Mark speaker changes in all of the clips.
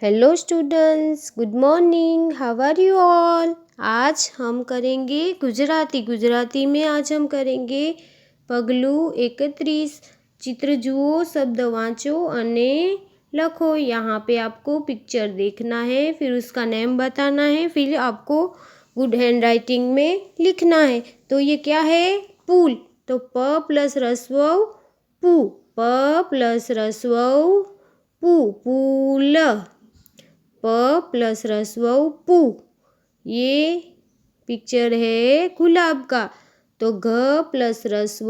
Speaker 1: Hello students, good morning, how are you all. आज हम करेंगे गुजराती में आज हम करेंगे पगलू 31। चित्र जुओ, शब्द वाँचो अने लखो। यहाँ पे आपको पिक्चर देखना है, फिर उसका नेम बताना है, फिर आपको गुड हैंड राइटिंग में लिखना है। तो ये क्या है? पुल। तो प प्लस रस्व पू, प प्लस रस्व पू, पुल। प प्लस रस्व पू। ये पिक्चर है गुलाब का। तो घ प्लस रस्व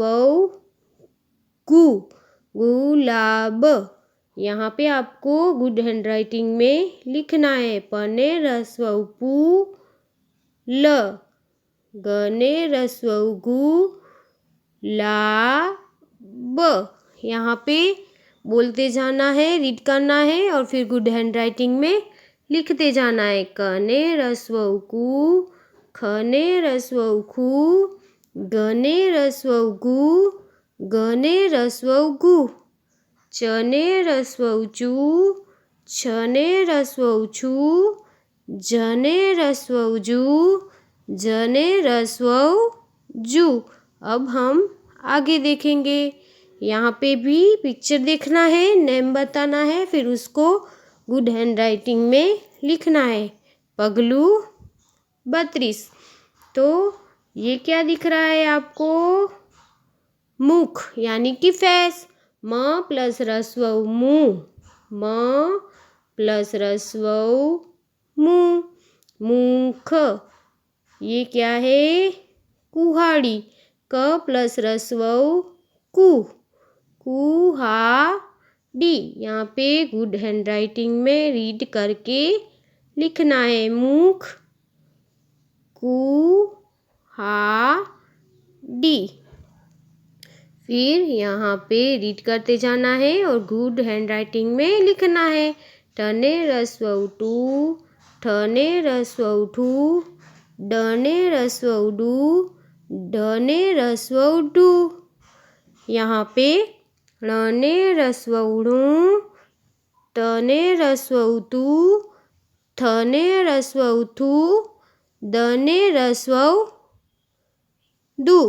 Speaker 1: गु, गुलाब। यहाँ पे आपको गुड हैंड राइटिंग में लिखना है। प ने रस्व पू ल, ग ने रस्व गु ला ब। यहाँ पे बोलते जाना है, रीड करना है और फिर गुड हैंड राइटिंग में लिखते जाना है। क ने रस्व कु, ख ने रस्व खु, ग ने रस्व गु, ग ने रस्व गु, च ने रस्व चू, छ ने रस्व छू, ज ने रस्व जू, ज ने रस्व जू। अब हम आगे देखेंगे। यहाँ पे भी पिक्चर देखना है, नेम बताना है, फिर उसको गुड हैंड राइटिंग में लिखना है। पगलू 32। तो ये क्या दिख रहा है आपको? मुख यानी कि फेस। म प्लस रस्व मुँह, म प्लस रस्व मुँह, मुख। ये क्या है? कुहाड़ी। क प्लस रस्व कु, कुहाड़ी। यहाँ पे गुड हैंड राइटिंग में रीड करके लिखना है। मुख कुहाड़ी। फिर यहाँ पे रीड करते जाना है और गुड हैंड राइटिंग में लिखना है। ट ने रस्व टू, ठ ने रस्व ठू, ड ने रस्व डू, ढ ने रस्व डू। यहाँ पे ण ने रस्व णू, त ने रस्व तू, थ ने रस्व थू, द ने रस्व दू।